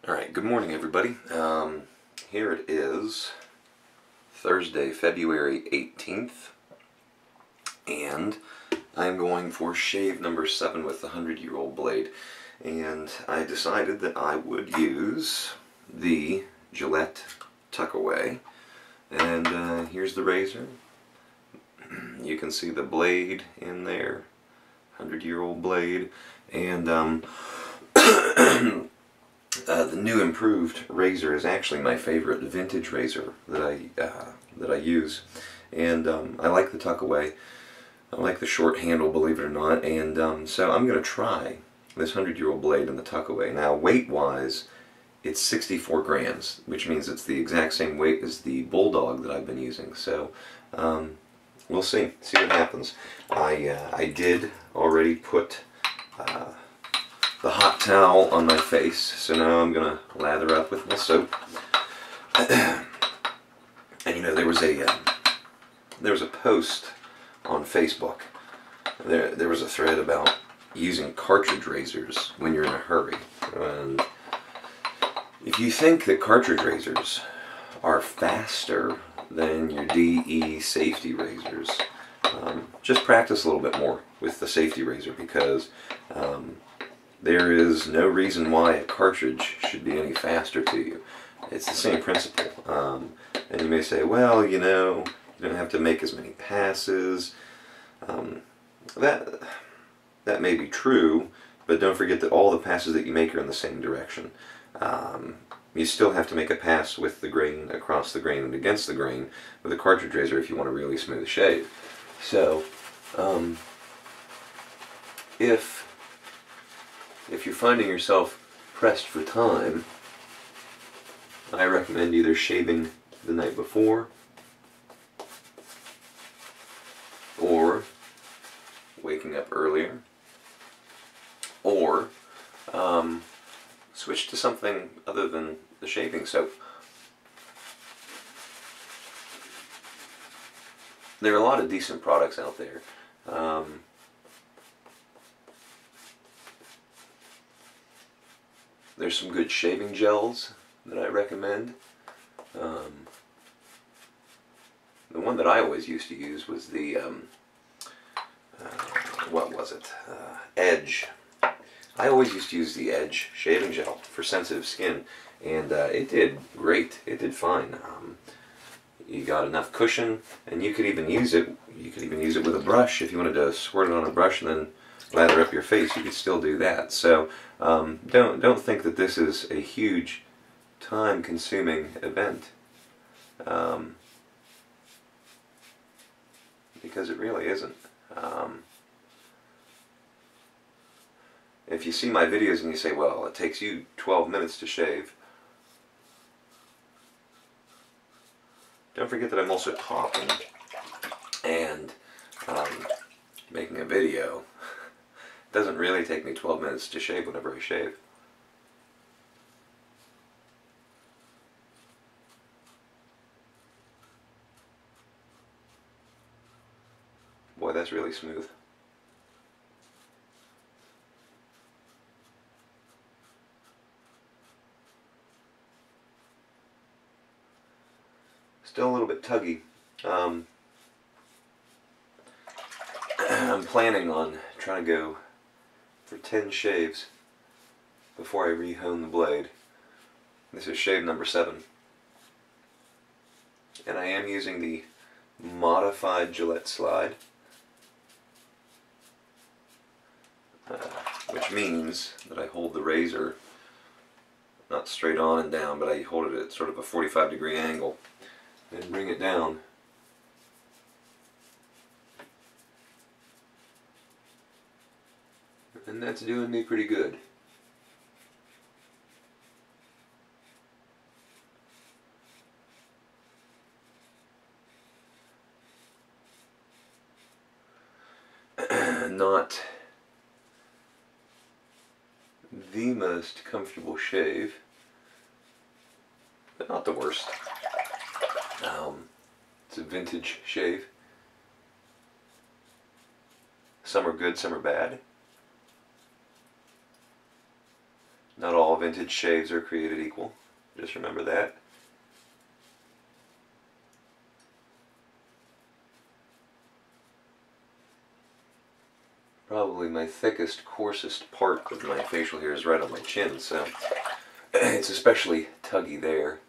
Alright, good morning everybody. Here it is, Thursday, February 18th, and I'm going for shave number 7 with the 100-year-old blade. And I decided that I would use the Gillette Tuckaway. And here's the razor. You can see the blade in there, 100-year-old blade, and the new improved razor is actually my favorite vintage razor that I use, and I like the Tuckaway. I like the short handle, believe it or not, and so I'm going to try this 100-year-old blade in the Tuckaway. Now, weight-wise, it's 64 grams, which means it's the exact same weight as the Bulldog that I've been using. So we'll see what happens. I did already put the hot towel on my face, so now I'm gonna lather up with my soap. And you know, there was a post on Facebook. There was a thread about using cartridge razors when you're in a hurry. And if you think that cartridge razors are faster than your DE safety razors, just practice a little bit more with the safety razor, because there is no reason why a cartridge should be any faster to you. It's the same principle. And you may say, well, you know, you don't have to make as many passes. That may be true, but don't forget that all the passes that you make are in the same direction. You still have to make a pass with the grain, across the grain, and against the grain with a cartridge razor if you want a really smooth shave. So, if you're finding yourself pressed for time, I recommend either shaving the night before or waking up earlier, or switch to something other than the shaving soap. There are a lot of decent products out there. There's some good shaving gels that I recommend. The one that I always used to use was the, what was it? Edge. I always used to use the Edge shaving gel for sensitive skin, and it did great. It did fine. You got enough cushion, and you could even use it. You could even use it with a brush if you wanted to squirt it on a brush and then lather up your face. You could still do that. So don't think that this is a huge time-consuming event, because it really isn't. If you see my videos and you say, well, it takes you 12 minutes to shave, don't forget that I'm also talking and making a video. It doesn't really take me 12 minutes to shave whenever I shave. Boy, that's really smooth. Still a little bit tuggy. I'm planning on trying to go for 10 shaves before I re-hone the blade. This is shave number 7. And I am using the modified Gillette slide, which means that I hold the razor not straight on and down, but I hold it at sort of a 45-degree angle and bring it down. And that's doing me pretty good. Not the most comfortable shave, but not the worst. It's a vintage shave. Some are good, some are bad. Not all vintage shaves are created equal. Just remember that. Probably my thickest, coarsest part of my facial hair is right on my chin, so it's especially tuggy there.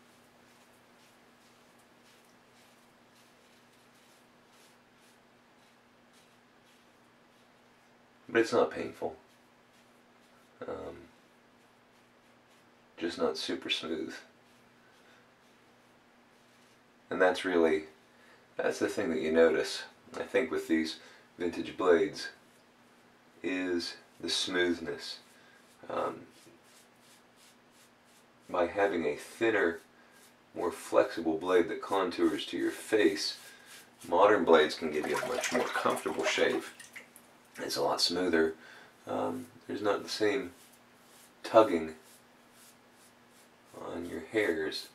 But it's not painful. Just not super smooth. And that's the thing that you notice, I think, with these vintage blades, is the smoothness. By having a thinner, more flexible blade that contours to your face, modern blades can give you a much more comfortable shave. It's a lot smoother. There's not the same tugging on your hairs.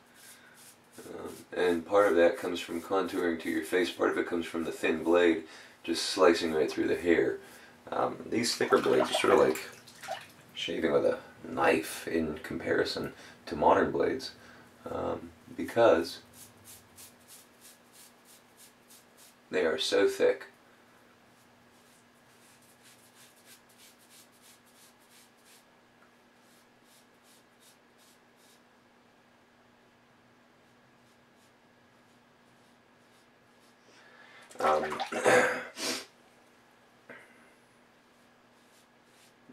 And part of that comes from contouring to your face. Part of it comes from the thin blade just slicing right through the hair. These thicker blades are sort of like shaving with a knife in comparison to modern blades, because they are so thick.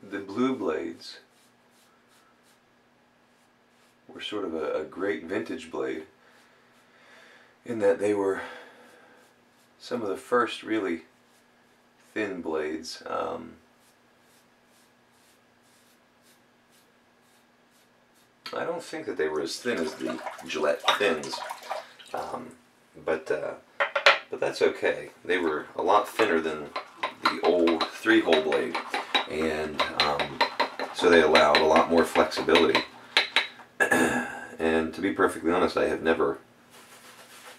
The blue blades were sort of a great vintage blade in that they were some of the first really thin blades. I don't think that they were as thin as the Gillette thins, but that's okay. They were a lot thinner than the old 3-hole blade, and so they allowed a lot more flexibility. And to be perfectly honest, I have never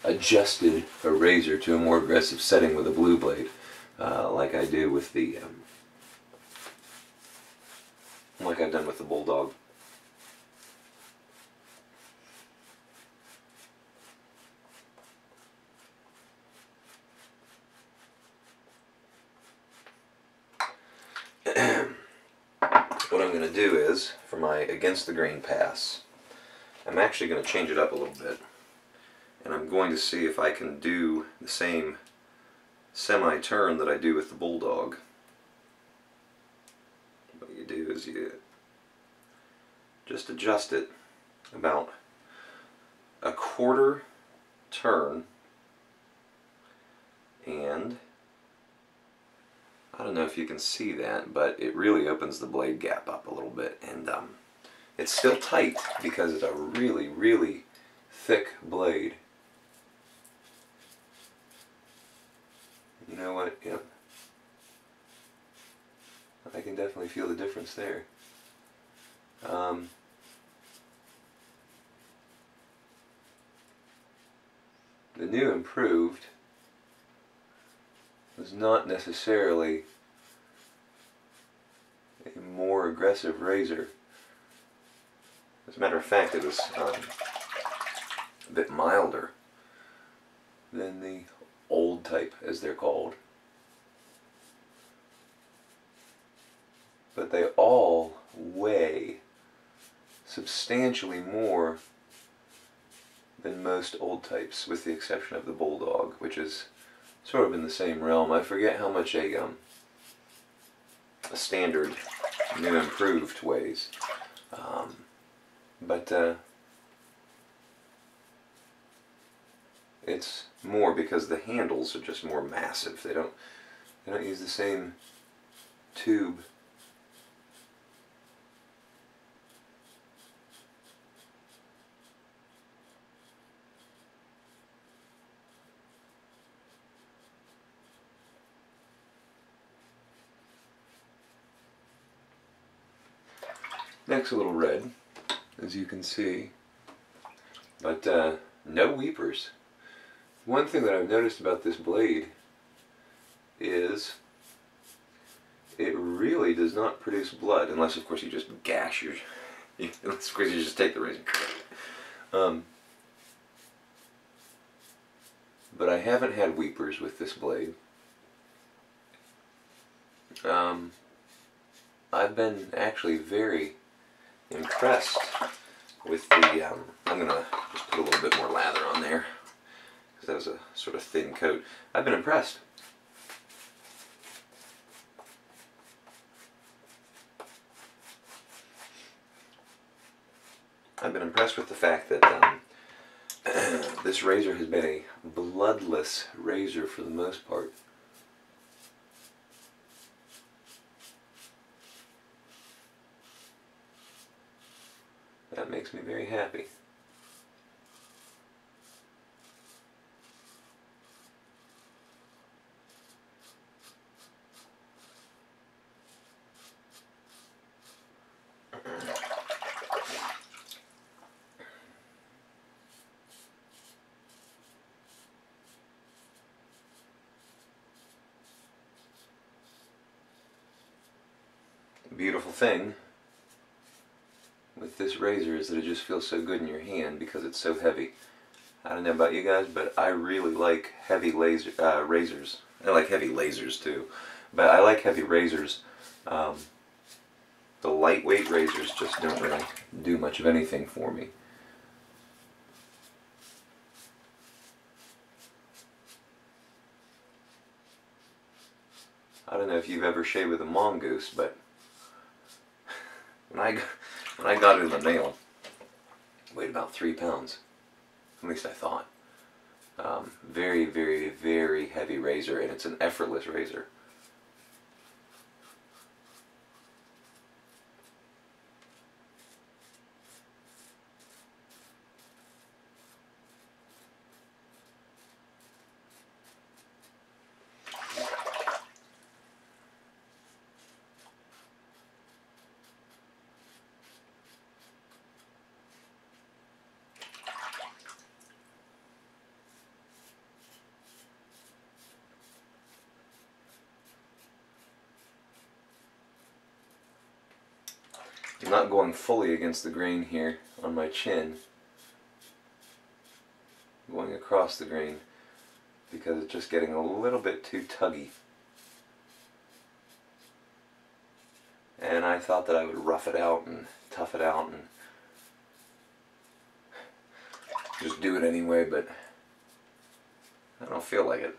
adjusted a razor to a more aggressive setting with a blue blade like I do with the like I've done with the Bulldog. What I'm going to do is, for my against the grain pass, I'm actually going to change it up a little bit, and I'm going to see if I can do the same semi-turn that I do with the Bulldog. What you do is you just adjust it about a quarter turn, and I don't know if you can see that, but it really opens the blade gap up a little bit, and it's still tight because it's a really, really thick blade. You know what? Yep. I can definitely feel the difference there. The New Improved was not necessarily a more aggressive razor. As a matter of fact, it was a bit milder than the old type, as they're called. But they all weigh substantially more than most old types, with the exception of the Bulldog, which is sort of in the same realm. I forget how much a standard New Improved weighs, but it's more because the handles are just more massive. They don't use the same tube. Neck's a little red, as you can see, but no weepers. One thing that I've noticed about this blade is it really does not produce blood, unless of course you just gash Of course, you just take the razor. But I haven't had weepers with this blade. I've been actually very impressed with the, I'm going to just put a little bit more lather on there, because that was a sort of thin coat. I've been impressed. I've been impressed with the fact that this razor has been a bloodless razor for the most part. That makes me very happy. The beautiful thing with this razor is that it just feels so good in your hand because it's so heavy. I don't know about you guys, but I really like heavy razors. I like heavy lasers too, but I like heavy razors. The lightweight razors just don't really do much of anything for me. I don't know if you've ever shaved with a mongoose, but when I got it in the mail, it weighed about 3 pounds. At least I thought. Very, very, very heavy razor, and it's an effortless razor. I'm not going fully against the grain here on my chin. I'm going across the grain because it's just getting a little bit too tuggy. And I thought that I would rough it out and tough it out and just do it anyway, but I don't feel like it.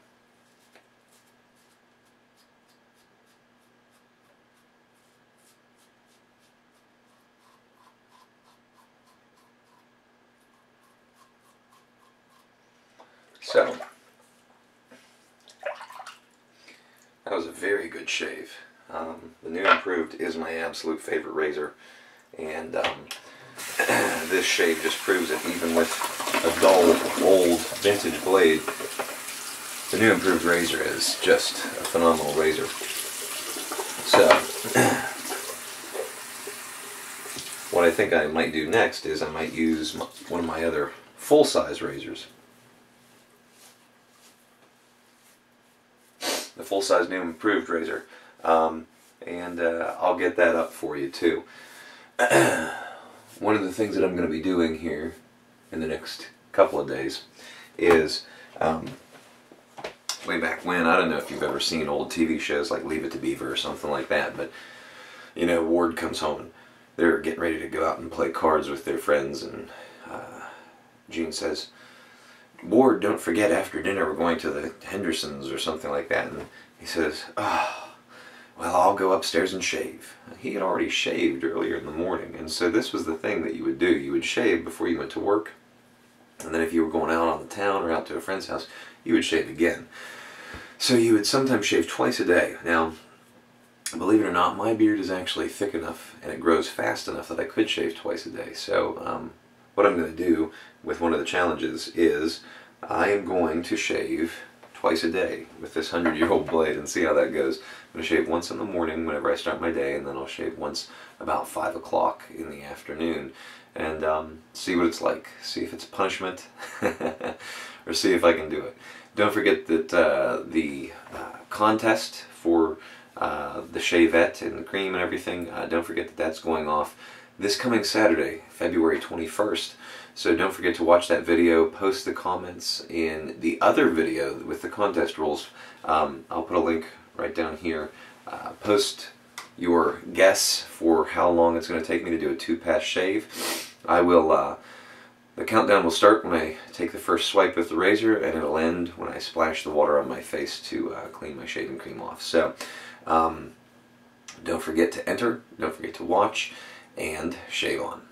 So, that was a very good shave. The New Improved is my absolute favorite razor, and this shave just proves it. Even with a dull, old, vintage blade, the New Improved razor is just a phenomenal razor. So, what I think I might do next is I might use one of my other full-size razors. The full-size New Improved razor, and I'll get that up for you too. One of the things that I'm going to be doing here in the next couple of days is, way back when, I don't know if you've ever seen old TV shows like Leave It to Beaver or something like that, but you know, Ward comes home and they're getting ready to go out and play cards with their friends, and Gene says, "Ward, don't forget, after dinner we're going to the Hendersons," or something like that. And he says, "Oh, well, I'll go upstairs and shave." He had already shaved earlier in the morning, and so this was the thing that you would do. You would shave before you went to work, and then if you were going out on the town or out to a friend's house, you would shave again. So you would sometimes shave twice a day. Now, believe it or not, my beard is actually thick enough, and it grows fast enough that I could shave twice a day. So, what I'm going to do with one of the challenges is I am going to shave twice a day with this 100-year-old blade and see how that goes. I'm going to shave once in the morning whenever I start my day, and then I'll shave once about 5 o'clock in the afternoon, and see what it's like. See if it's punishment or see if I can do it. Don't forget that the contest for the shavette and the cream and everything, don't forget that that's going off this coming Saturday, February 21st. So don't forget to watch that video, post the comments in the other video with the contest rules. I'll put a link right down here. Post your guess for how long it's going to take me to do a 2-pass shave. I will, the countdown will start when I take the first swipe with the razor, and it'll end when I splash the water on my face to clean my shaving cream off. So don't forget to enter, don't forget to watch, and shave on.